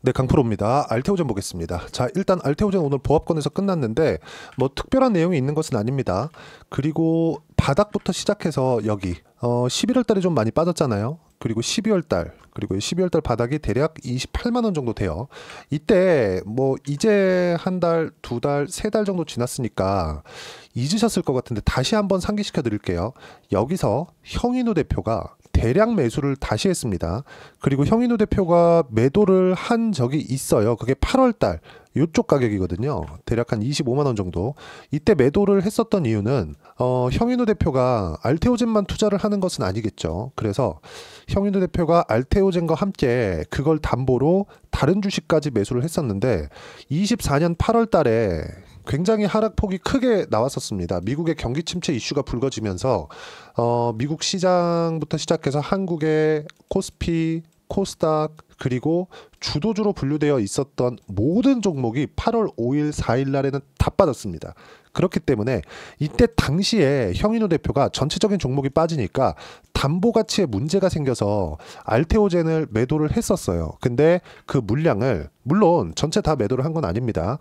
네, 강프로입니다. 알테오젠 보겠습니다. 자, 일단 알테오젠 오늘 보합권에서 끝났는데 뭐 특별한 내용이 있는 것은 아닙니다. 그리고 바닥부터 시작해서 여기 11월 달에 좀 많이 빠졌잖아요. 그리고 12월 달, 그리고 12월 달 바닥이 대략 28만 원 정도 돼요. 이때 뭐 이제 한 달, 두 달, 세 달 정도 지났으니까 잊으셨을 것 같은데 다시 한번 상기시켜 드릴게요. 여기서 형인우 대표가 대량 매수를 다시 했습니다. 그리고 형인우 대표가 매도를 한 적이 있어요. 그게 8월 달 요쪽 가격이거든요. 대략 한 25만 원 정도. 이때 매도를 했었던 이유는 형인우 대표가 알테오젠만 투자를 하는 것은 아니겠죠. 그래서 형인우 대표가 알테오젠과 함께 그걸 담보로 다른 주식까지 매수를 했었는데 24년 8월 달에 굉장히 하락폭이 크게 나왔었습니다. 미국의 경기 침체 이슈가 불거지면서 미국 시장부터 시작해서 한국의 코스피, 코스닥 그리고 주도주로 분류되어 있었던 모든 종목이 8월 5일, 4일 날에는 다 빠졌습니다. 그렇기 때문에 이때 당시에 형인우 대표가 전체적인 종목이 빠지니까 담보 가치에 문제가 생겨서 알테오젠을 매도를 했었어요. 근데 그 물량을 물론 전체 다 매도를 한 건 아닙니다.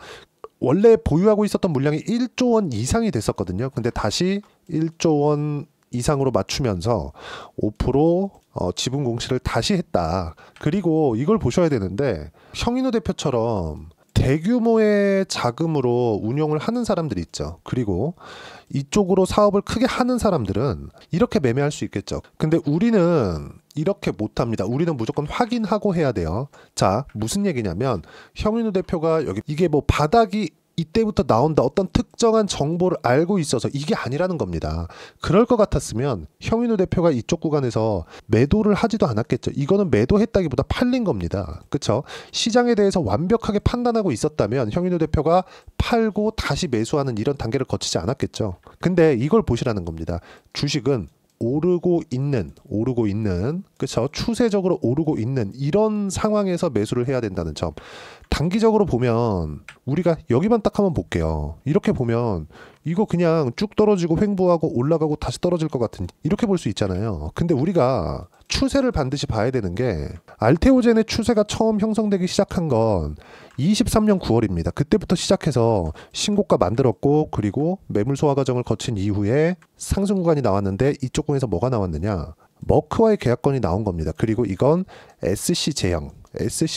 원래 보유하고 있었던 물량이 1조 원 이상이 됐었거든요. 근데 다시 1조 원 이상으로 맞추면서 5% 지분 공시를 다시 했다. 그리고 이걸 보셔야 되는데 형인우 대표처럼 대규모의 자금으로 운용을 하는 사람들이 있죠. 그리고 이쪽으로 사업을 크게 하는 사람들은 이렇게 매매할 수 있겠죠. 근데 우리는 이렇게 못합니다. 우리는 무조건 확인하고 해야 돼요. 자, 무슨 얘기냐면 형인우 대표가 여기 이게 뭐 바닥이 이때부터 나온다 어떤 특정한 정보를 알고 있어서 이게 아니라는 겁니다. 그럴 것 같았으면 형인우 대표가 이쪽 구간에서 매도를 하지도 않았겠죠. 이거는 매도했다기보다 팔린 겁니다. 그렇죠? 시장에 대해서 완벽하게 판단하고 있었다면 형인우 대표가 팔고 다시 매수하는 이런 단계를 거치지 않았겠죠. 근데 이걸 보시라는 겁니다. 주식은 오르고 있는 그렇죠? 추세적으로 오르고 있는 이런 상황에서 매수를 해야 된다는 점. 단기적으로 보면 우리가 여기만 딱 한번 볼게요. 이렇게 보면 이거 그냥 쭉 떨어지고 횡보하고 올라가고 다시 떨어질 것 같은 이렇게 볼 수 있잖아요. 근데 우리가 추세를 반드시 봐야 되는 게 알테오젠의 추세가 처음 형성되기 시작한 건 23년 9월입니다. 그때부터 시작해서 신고가 만들었고 그리고 매물 소화 과정을 거친 이후에 상승 구간이 나왔는데 이쪽 구간에서 뭐가 나왔느냐? 머크와의 계약건이 나온 겁니다. 그리고 이건 SC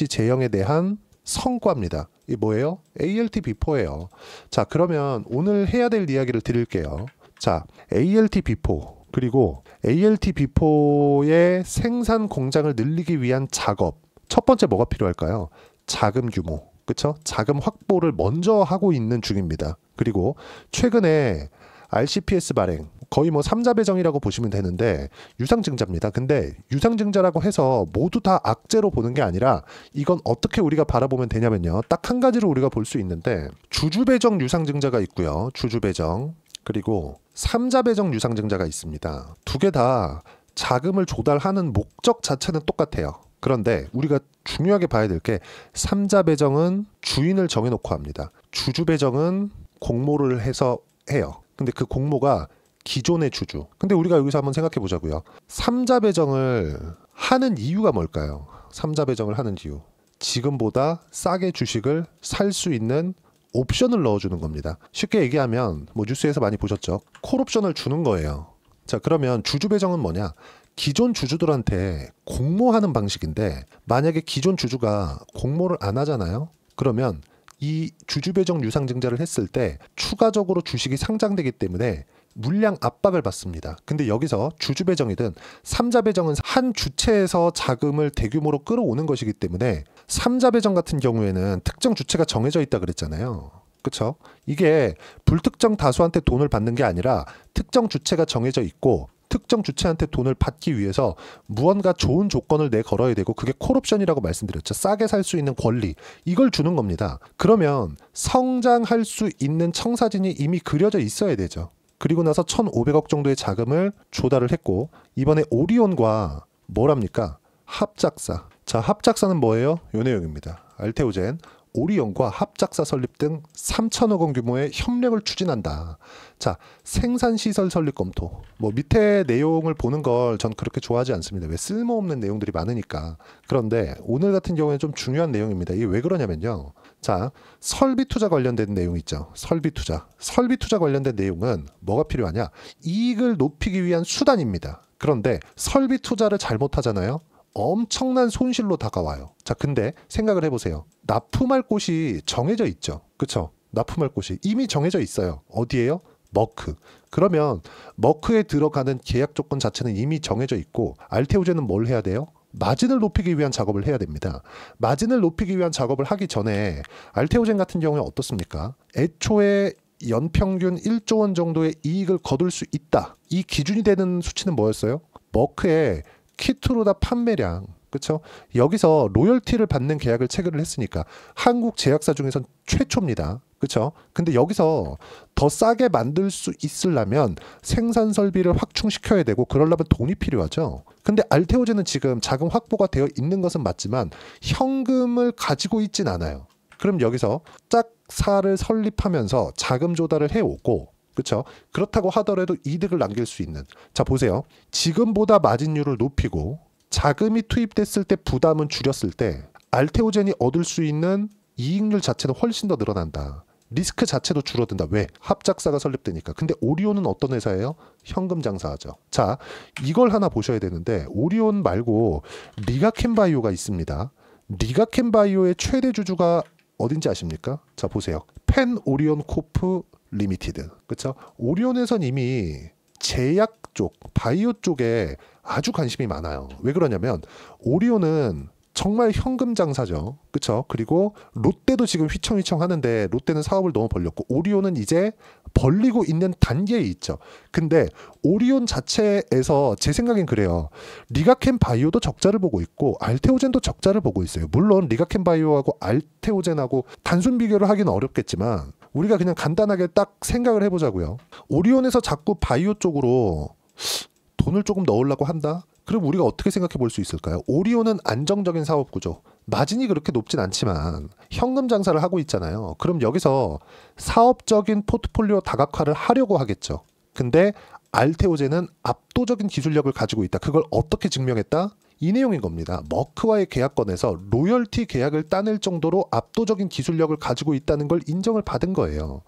제형에 대한 성과입니다. 이게 뭐예요? ALT 비포예요. 자, 그러면 오늘 해야 될 이야기를 드릴게요. 자, ALT 비포 그리고 ALT 비포의 생산 공장을 늘리기 위한 작업. 첫 번째 뭐가 필요할까요? 자금 규모. 그쵸? 자금 확보를 먼저 하고 있는 중입니다. 그리고 최근에 RCPS 발행 거의 뭐 3자 배정이라고 보시면 되는데 유상증자입니다. 근데 유상증자라고 해서 모두 다 악재로 보는 게 아니라 이건 어떻게 우리가 바라보면 되냐면요. 딱 한 가지로 우리가 볼 수 있는데 주주 배정 유상증자가 있고요. 주주 배정 그리고 3자 배정 유상증자가 있습니다. 두 개 다 자금을 조달하는 목적 자체는 똑같아요. 그런데 우리가 중요하게 봐야 될 게 3자 배정은 주인을 정해놓고 합니다. 주주 배정은 공모를 해서 해요. 근데 그 공모가 기존의 주주. 근데 우리가 여기서 한번 생각해 보자고요. 3자 배정을 하는 이유가 뭘까요? 3자 배정을 하는 이유. 지금보다 싸게 주식을 살 수 있는 옵션을 넣어주는 겁니다. 쉽게 얘기하면 뭐 뉴스에서 많이 보셨죠? 콜옵션을 주는 거예요. 자, 그러면 주주 배정은 뭐냐? 기존 주주들한테 공모하는 방식인데 만약에 기존 주주가 공모를 안 하잖아요. 그러면 이 주주 배정 유상증자를 했을 때 추가적으로 주식이 상장되기 때문에 물량 압박을 받습니다. 근데 여기서 주주 배정이든 3자 배정은 한 주체에서 자금을 대규모로 끌어오는 것이기 때문에 3자 배정 같은 경우에는 특정 주체가 정해져 있다 그랬잖아요. 그렇죠? 이게 불특정 다수한테 돈을 받는 게 아니라 특정 주체가 정해져 있고 특정 주체한테 돈을 받기 위해서 무언가 좋은 조건을 내걸어야 되고 그게 콜옵션이라고 말씀드렸죠. 싸게 살 수 있는 권리. 이걸 주는 겁니다. 그러면 성장할 수 있는 청사진이 이미 그려져 있어야 되죠. 그리고 나서 1,500억 정도의 자금을 조달을 했고 이번에 오리온과 뭐랍니까? 합작사. 자, 합작사는 뭐예요? 요 내용입니다. 알테오젠 오리온과 합작사 설립 등 3천억 원 규모의 협력을 추진한다. 자, 생산시설 설립 검토. 뭐 밑에 내용을 보는 걸 전 그렇게 좋아하지 않습니다. 왜 쓸모없는 내용들이 많으니까. 그런데 오늘 같은 경우에는 좀 중요한 내용입니다. 이게 왜 그러냐면요. 자, 설비 투자 관련된 내용 있죠. 설비 투자. 설비 투자 관련된 내용은 뭐가 필요하냐? 이익을 높이기 위한 수단입니다. 그런데 설비 투자를 잘못하잖아요. 엄청난 손실로 다가와요. 자, 근데 생각을 해보세요. 납품할 곳이 정해져 있죠. 그쵸? 납품할 곳이 이미 정해져 있어요. 어디예요? 머크. 그러면 머크에 들어가는 계약 조건 자체는 이미 정해져 있고 알테오젠은 뭘 해야 돼요? 마진을 높이기 위한 작업을 해야 됩니다. 마진을 높이기 위한 작업을 하기 전에 알테오젠 같은 경우에 어떻습니까? 애초에 연평균 1조 원 정도의 이익을 거둘 수 있다. 이 기준이 되는 수치는 뭐였어요? 머크의 키트로다 판매량. 그렇죠? 여기서 로열티를 받는 계약을 체결을 했으니까 한국 제약사 중에선 최초입니다. 그렇죠? 근데 여기서 더 싸게 만들 수 있으려면 생산 설비를 확충시켜야 되고 그러려면 돈이 필요하죠. 근데 알테오젠은 지금 자금 확보가 되어 있는 것은 맞지만 현금을 가지고 있진 않아요. 그럼 여기서 짝사를 설립하면서 자금 조달을 해오고 그렇죠? 그렇다고 하더라도 이득을 남길 수 있는. 자, 보세요. 지금보다 마진율을 높이고 자금이 투입됐을 때 부담은 줄였을 때 알테오젠이 얻을 수 있는 이익률 자체는 훨씬 더 늘어난다. 리스크 자체도 줄어든다. 왜? 합작사가 설립되니까. 근데 오리온은 어떤 회사예요? 현금 장사하죠. 자, 이걸 하나 보셔야 되는데 오리온 말고 리가켄바이오가 있습니다. 리가켄바이오의 최대 주주가 어딘지 아십니까? 자, 보세요. 펜 오리온 코프 리미티드. 그렇죠? 오리온에선 이미 제약 쪽, 바이오 쪽에 아주 관심이 많아요. 왜 그러냐면 오리온은 정말 현금 장사죠. 그렇죠? 그리고 롯데도 지금 휘청휘청 하는데 롯데는 사업을 너무 벌렸고 오리온은 이제 벌리고 있는 단계에 있죠. 근데 오리온 자체에서 제 생각엔 그래요. 리가켄 바이오도 적자를 보고 있고 알테오젠도 적자를 보고 있어요. 물론 리가켄 바이오하고 알테오젠하고 단순 비교를 하기는 어렵겠지만 우리가 그냥 간단하게 딱 생각을 해보자고요. 오리온에서 자꾸 바이오 쪽으로 돈을 조금 넣으려고 한다? 그럼 우리가 어떻게 생각해 볼 수 있을까요? 오리온은 안정적인 사업 구조. 마진이 그렇게 높진 않지만 현금 장사를 하고 있잖아요. 그럼 여기서 사업적인 포트폴리오 다각화를 하려고 하겠죠. 근데 알테오젠은 압도적인 기술력을 가지고 있다. 그걸 어떻게 증명했다? 이 내용인 겁니다. 머크와의 계약권에서 로열티 계약을 따낼 정도로 압도적인 기술력을 가지고 있다는 걸 인정을 받은 거예요.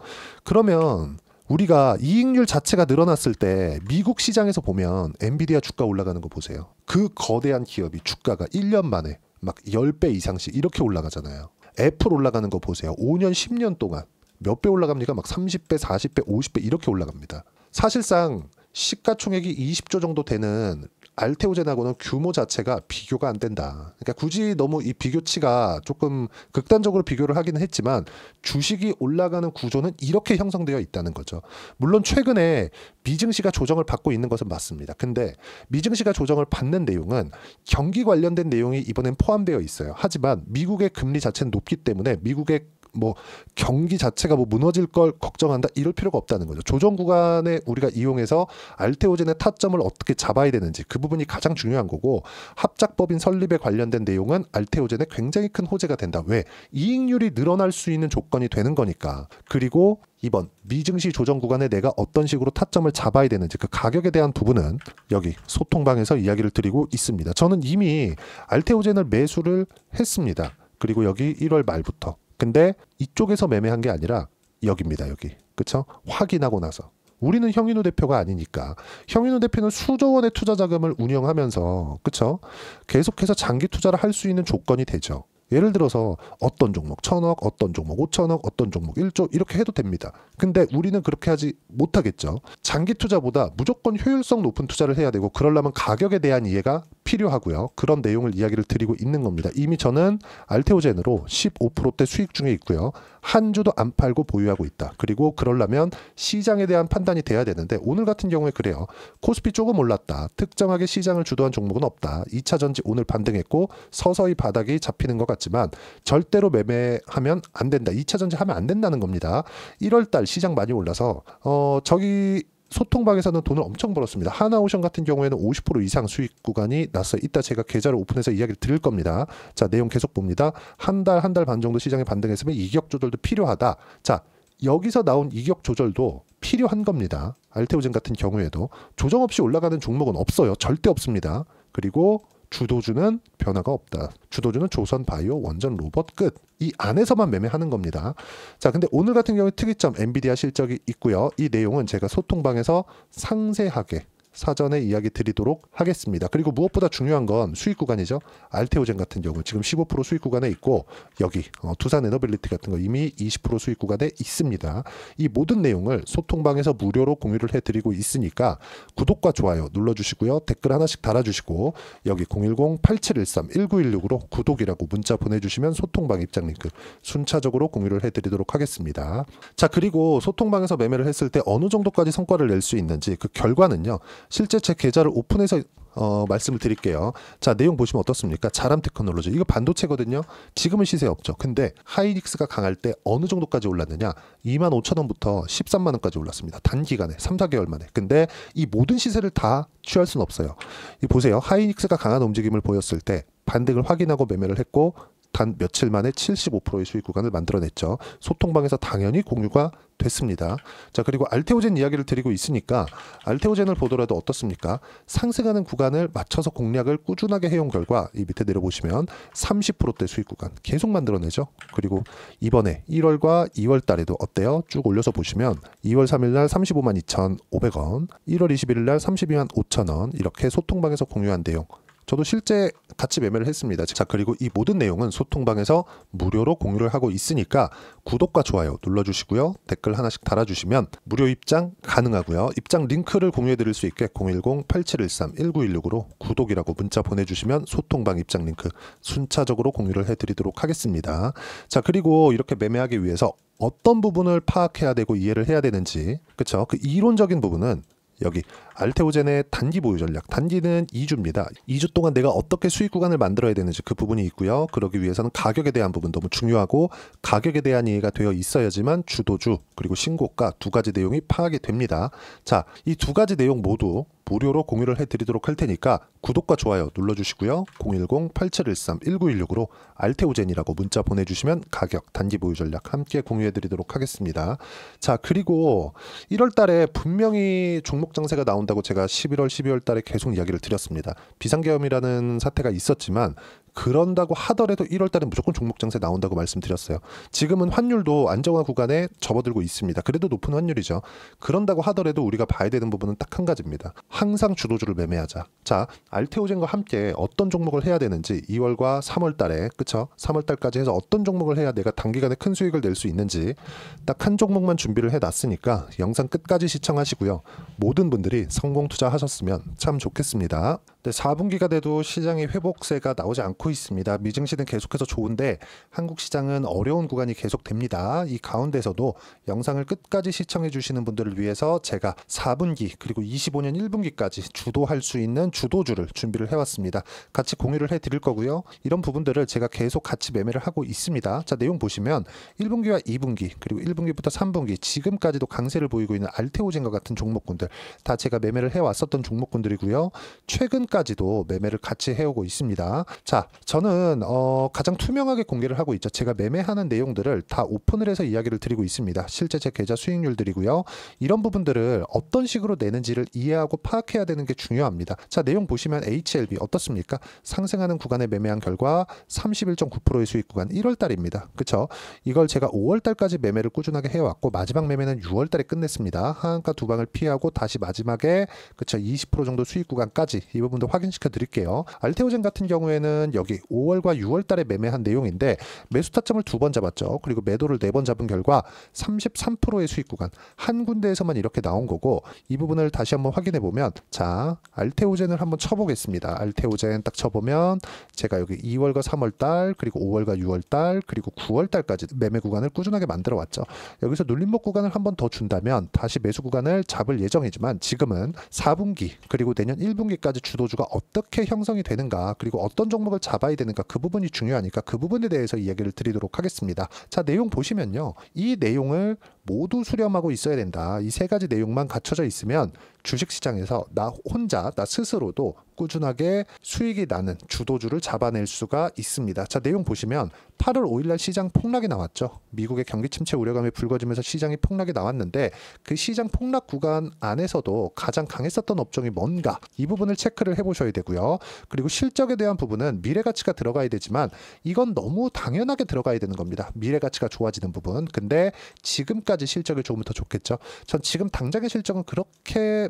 그러면 우리가 이익률 자체가 늘어났을 때 미국 시장에서 보면 엔비디아 주가 올라가는 거 보세요. 그 거대한 기업이 주가가 1년 만에 막 10배 이상씩 이렇게 올라가잖아요. 애플 올라가는 거 보세요. 5년, 10년 동안 몇 배 올라갑니까? 막 30배, 40배, 50배 이렇게 올라갑니다. 사실상 시가총액이 20조 정도 되는 알테오젠하고는 규모 자체가 비교가 안 된다. 그러니까 굳이 너무 이 비교치가 조금 극단적으로 비교를 하기는 했지만 주식이 올라가는 구조는 이렇게 형성되어 있다는 거죠. 물론 최근에 미증시가 조정을 받고 있는 것은 맞습니다. 근데 미증시가 조정을 받는 내용은 경기 관련된 내용이 이번엔 포함되어 있어요. 하지만 미국의 금리 자체는 높기 때문에 미국의 뭐 경기 자체가 뭐 무너질 걸 걱정한다 이럴 필요가 없다는 거죠. 조정 구간에 우리가 이용해서 알테오젠의 타점을 어떻게 잡아야 되는지 그 부분이 가장 중요한 거고 합작법인 설립에 관련된 내용은 알테오젠에 굉장히 큰 호재가 된다. 왜? 이익률이 늘어날 수 있는 조건이 되는 거니까. 그리고 이번 미증시 조정 구간에 내가 어떤 식으로 타점을 잡아야 되는지 그 가격에 대한 부분은 여기 소통방에서 이야기를 드리고 있습니다. 저는 이미 알테오젠을 매수를 했습니다. 그리고 여기 1월 말부터. 근데 이쪽에서 매매한 게 아니라 여기입니다. 여기. 그쵸? 확인하고 나서. 우리는 형인우 대표가 아니니까. 형인우 대표는 수조 원의 투자 자금을 운영하면서 그쵸? 계속해서 장기 투자를 할 수 있는 조건이 되죠. 예를 들어서 어떤 종목 1,000억, 어떤 종목 5,000억, 어떤 종목 1조 이렇게 해도 됩니다. 근데 우리는 그렇게 하지 못하겠죠. 장기 투자보다 무조건 효율성 높은 투자를 해야 되고 그러려면 가격에 대한 이해가 필요하고요. 그런 내용을 이야기를 드리고 있는 겁니다. 이미 저는 알테오젠으로 15%대 수익 중에 있고요. 한 주도 안 팔고 보유하고 있다. 그리고 그러려면 시장에 대한 판단이 돼야 되는데 오늘 같은 경우에 그래요. 코스피 조금 올랐다. 특정하게 시장을 주도한 종목은 없다. 2차전지 오늘 반등했고 서서히 바닥이 잡히는 것 같지만 절대로 매매하면 안 된다. 2차전지 하면 안 된다는 겁니다. 1월달 시장 많이 올라서 저기 소통방에서는 돈을 엄청 벌었습니다. 하나오션 같은 경우에는 50% 이상 수익 구간이 났어요. 이따 제가 계좌를 오픈해서 이야기를 드릴 겁니다. 자, 내용 계속 봅니다. 한 달 반 정도 시장에 반등했으면 이격 조절도 필요하다. 자, 여기서 나온 이격 조절도 필요한 겁니다. 알테오젠 같은 경우에도 조정 없이 올라가는 종목은 없어요. 절대 없습니다. 그리고 주도주는 변화가 없다. 주도주는 조선바이오, 원전, 로봇 끝. 이 안에서만 매매하는 겁니다. 자, 근데 오늘 같은 경우에 특이점 엔비디아 실적이 있고요. 이 내용은 제가 소통방에서 상세하게 사전에 이야기 드리도록 하겠습니다. 그리고 무엇보다 중요한 건 수익 구간이죠. 알테오젠 같은 경우 지금 15% 수익 구간에 있고 여기 두산 에너빌리티 같은 거 이미 20% 수익 구간에 있습니다. 이 모든 내용을 소통방에서 무료로 공유를 해드리고 있으니까 구독과 좋아요 눌러주시고요. 댓글 하나씩 달아주시고 여기 010-8713-1916으로 구독이라고 문자 보내주시면 소통방 입장 링크 순차적으로 공유를 해드리도록 하겠습니다. 자, 그리고 소통방에서 매매를 했을 때 어느 정도까지 성과를 낼 수 있는지 그 결과는요. 실제 제 계좌를 오픈해서 말씀을 드릴게요. 자, 내용 보시면 어떻습니까? 자람 테크놀로지 이거 반도체거든요. 지금은 시세 없죠. 근데 하이닉스가 강할 때 어느 정도까지 올랐느냐? 25,000원부터 13만원까지 올랐습니다. 단기간에 3, 4개월 만에. 근데 이 모든 시세를 다 취할 수는 없어요. 이 보세요. 하이닉스가 강한 움직임을 보였을 때 반등을 확인하고 매매를 했고 단 며칠 만에 75%의 수익 구간을 만들어냈죠. 소통방에서 당연히 공유가 됐습니다. 자, 그리고 알테오젠 이야기를 드리고 있으니까 알테오젠을 보더라도 어떻습니까? 상승하는 구간을 맞춰서 공략을 꾸준하게 해온 결과 이 밑에 내려보시면 30%대 수익 구간 계속 만들어내죠. 그리고 이번에 1월과 2월 달에도 어때요? 쭉 올려서 보시면 2월 3일 날 35만 2,500원, 1월 21일 날 32만 5천원 이렇게 소통방에서 공유한 내용 저도 실제 같이 매매를 했습니다. 자, 그리고 이 모든 내용은 소통방에서 무료로 공유를 하고 있으니까 구독과 좋아요 눌러주시고요. 댓글 하나씩 달아주시면 무료 입장 가능하고요. 입장 링크를 공유해 드릴 수 있게 010-8713-1916으로 구독이라고 문자 보내주시면 소통방 입장 링크 순차적으로 공유를 해드리도록 하겠습니다. 자, 그리고 이렇게 매매하기 위해서 어떤 부분을 파악해야 되고 이해를 해야 되는지, 그쵸? 그 이론적인 부분은 여기 알테오젠의 단기 보유 전략, 단기는 2주입니다. 2주 동안 내가 어떻게 수익 구간을 만들어야 되는지 그 부분이 있고요. 그러기 위해서는 가격에 대한 부분 너무 중요하고 가격에 대한 이해가 되어 있어야지만 주도주 그리고 신고가 두 가지 내용이 파악이 됩니다. 자, 이 두 가지 내용 모두 무료로 공유를 해드리도록 할 테니까 구독과 좋아요 눌러주시고요. 010-8713-1916으로 알테오젠이라고 문자 보내주시면 가격, 단기 보유 전략 함께 공유해드리도록 하겠습니다. 자, 그리고 1월 달에 분명히 종목 장세가 나온다고 제가 11월, 12월 달에 계속 이야기를 드렸습니다. 비상계엄이라는 사태가 있었지만 그런다고 하더라도 1월 달에 무조건 종목 장세 나온다고 말씀드렸어요. 지금은 환율도 안정화 구간에 접어들고 있습니다. 그래도 높은 환율이죠. 그런다고 하더라도 우리가 봐야 되는 부분은 딱 한 가지입니다. 항상 주도주를 매매하자. 자, 알테오젠과 함께 어떤 종목을 해야 되는지 2월과 3월 달에, 그쵸? 3월 달까지 해서 어떤 종목을 해야 내가 단기간에 큰 수익을 낼 수 있는지 딱 한 종목만 준비를 해놨으니까 영상 끝까지 시청하시고요. 모든 분들이 성공 투자하셨으면 참 좋겠습니다. 네, 4분기가 돼도 시장의 회복세가 나오지 않고 있습니다. 미증시는 계속해서 좋은데 한국 시장은 어려운 구간이 계속됩니다. 이 가운데서도 영상을 끝까지 시청해 주시는 분들을 위해서 제가 4분기 그리고 25년 1분기까지 주도할 수 있는 주도주를 준비를 해왔습니다. 같이 공유를 해드릴 거고요. 이런 부분들을 제가 계속 같이 매매를 하고 있습니다. 자, 내용 보시면 1분기와 2분기 그리고 1분기부터 3분기 지금까지도 강세를 보이고 있는 알테오젠과 같은 종목군들 다 제가 매매를 해왔었던 종목군들이고요. 최근까지도 매매를 같이 해오고 있습니다. 자, 저는 가장 투명하게 공개를 하고 있죠. 제가 매매하는 내용들을 다 오픈을 해서 이야기를 드리고 있습니다. 실제 제 계좌 수익률들이고요. 이런 부분들을 어떤 식으로 내는지를 이해하고 파악해야 되는 게 중요합니다. 자, 내용 보시면 HLB 어떻습니까? 상승하는 구간에 매매한 결과 31.9%의 수익 구간 1월 달입니다. 그쵸? 이걸 제가 5월 달까지 매매를 꾸준하게 해왔고 마지막 매매는 6월 달에 끝냈습니다. 하한가 두 방을 피하고 다시 마지막에 그쵸 20% 정도 수익 구간까지 이 부분도 확인시켜 드릴게요. 알테오젠 같은 경우에는 여기 5월과 6월 달에 매매한 내용인데 매수 타점을 2번 잡았죠. 그리고 매도를 4번 잡은 결과 33%의 수익 구간 한 군데에서만 이렇게 나온 거고 이 부분을 다시 한번 확인해 보면 자, 알테오젠을 한번 쳐보겠습니다. 알테오젠 딱 쳐보면 제가 여기 2월과 3월 달 그리고 5월과 6월 달 그리고 9월 달까지 매매 구간을 꾸준하게 만들어 왔죠. 여기서 눌림목 구간을 한번 더 준다면 다시 매수 구간을 잡을 예정이지만 지금은 4분기 그리고 내년 1분기까지 주도주가 어떻게 형성이 되는가 그리고 어떤 종목을 잡아야 되는가 그 부분이 중요하니까 그 부분에 대해서 이야기를 드리도록 하겠습니다. 자, 내용 보시면요. 이 내용을 모두 수렴하고 있어야 된다. 이 세 가지 내용만 갖춰져 있으면 주식시장에서 나 혼자, 나 스스로도 꾸준하게 수익이 나는 주도주를 잡아낼 수가 있습니다. 자, 내용 보시면 8월 5일날 시장 폭락이 나왔죠. 미국의 경기 침체 우려감이 불거지면서 시장이 폭락이 나왔는데 그 시장 폭락 구간 안에서도 가장 강했었던 업종이 뭔가, 이 부분을 체크를 해보셔야 되고요. 그리고 실적에 대한 부분은 미래가치가 들어가야 되지만 이건 너무 당연하게 들어가야 되는 겁니다. 미래가치가 좋아지는 부분. 근데 지금까지 실적이 조금 더 좋겠죠. 전 지금 당장의 실적은 그렇게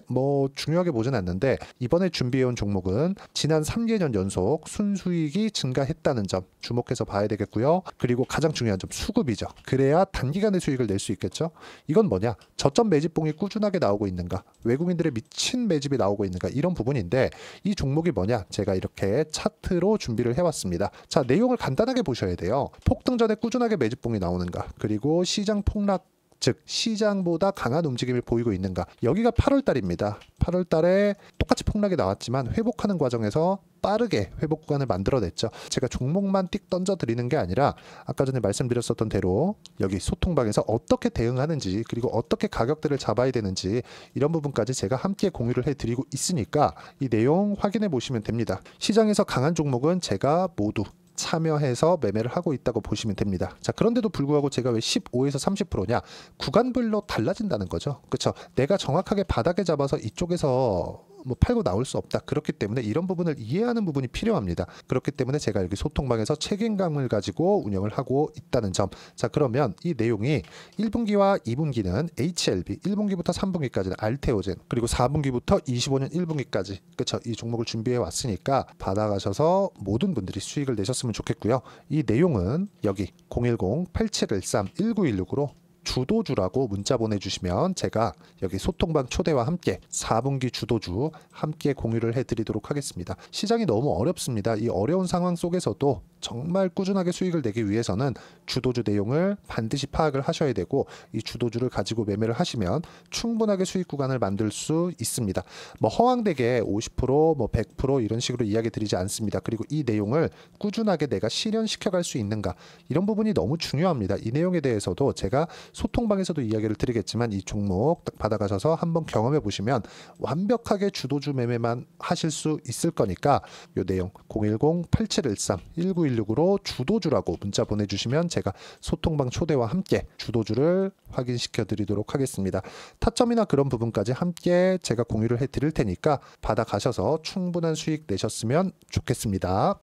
중요하게 보진 않는데, 이번에 준비해온 종목은 지난 3개년 연속 순수익이 증가했다는 점 주목해서 봐야 되겠고요. 그리고 가장 중요한 점, 수급이죠. 그래야 단기간에 수익을 낼 수 있겠죠. 이건 뭐냐? 저점 매집봉이 꾸준하게 나오고 있는가, 외국인들의 미친 매집이 나오고 있는가, 이런 부분인데 이 종목이 뭐냐? 제가 이렇게 차트로 준비를 해왔습니다. 자, 내용을 간단하게 보셔야 돼요. 폭등 전에 꾸준하게 매집봉이 나오는가, 그리고 시장 폭락, 즉 시장보다 강한 움직임을 보이고 있는가. 여기가 8월 달입니다. 8월 달에 똑같이 폭락이 나왔지만 회복하는 과정에서 빠르게 회복 구간을 만들어냈죠. 제가 종목만 띡 던져 드리는 게 아니라 아까 전에 말씀드렸었던 대로 여기 소통방에서 어떻게 대응하는지, 그리고 어떻게 가격대를 잡아야 되는지, 이런 부분까지 제가 함께 공유를 해드리고 있으니까 이 내용 확인해 보시면 됩니다. 시장에서 강한 종목은 제가 모두 참여해서 매매를 하고 있다고 보시면 됩니다. 자, 그런데도 불구하고 제가 왜 15에서 30%냐? 구간별로 달라진다는 거죠. 그렇죠? 내가 정확하게 바닥에 잡아서 이쪽에서 팔고 나올 수 없다. 그렇기 때문에 이런 부분을 이해하는 부분이 필요합니다. 그렇기 때문에 제가 여기 소통방에서 책임감을 가지고 운영을 하고 있다는 점. 자, 그러면 이 내용이 1분기와 2분기는 HLB, 1분기부터 3분기까지는 알테오젠, 그리고 4분기부터 25년 1분기까지, 그렇죠? 이 종목을 준비해 왔으니까 받아가셔서 모든 분들이 수익을 내셨으면 좋겠고요. 이 내용은 여기 010-8713-1916으로 주도주라고 문자 보내주시면 제가 여기 소통방 초대와 함께 4분기 주도주 함께 공유를 해드리도록 하겠습니다. 시장이 너무 어렵습니다. 이 어려운 상황 속에서도 정말 꾸준하게 수익을 내기 위해서는 주도주 내용을 반드시 파악을 하셔야 되고, 이 주도주를 가지고 매매를 하시면 충분하게 수익 구간을 만들 수 있습니다. 허황되게 50%, 100% 이런 식으로 이야기 드리지 않습니다. 그리고 이 내용을 꾸준하게 내가 실현시켜 갈 수 있는가, 이런 부분이 너무 중요합니다. 이 내용에 대해서도 제가 소통방에서도 이야기를 드리겠지만 이 종목 딱 받아가셔서 한번 경험해 보시면 완벽하게 주도주 매매만 하실 수 있을 거니까 이 내용 010-8713-1916으로 주도주라고 문자 보내주시면 제가 소통방 초대와 함께 주도주를 확인시켜 드리도록 하겠습니다. 타점이나 그런 부분까지 함께 제가 공유를 해 드릴 테니까 받아가셔서 충분한 수익 내셨으면 좋겠습니다.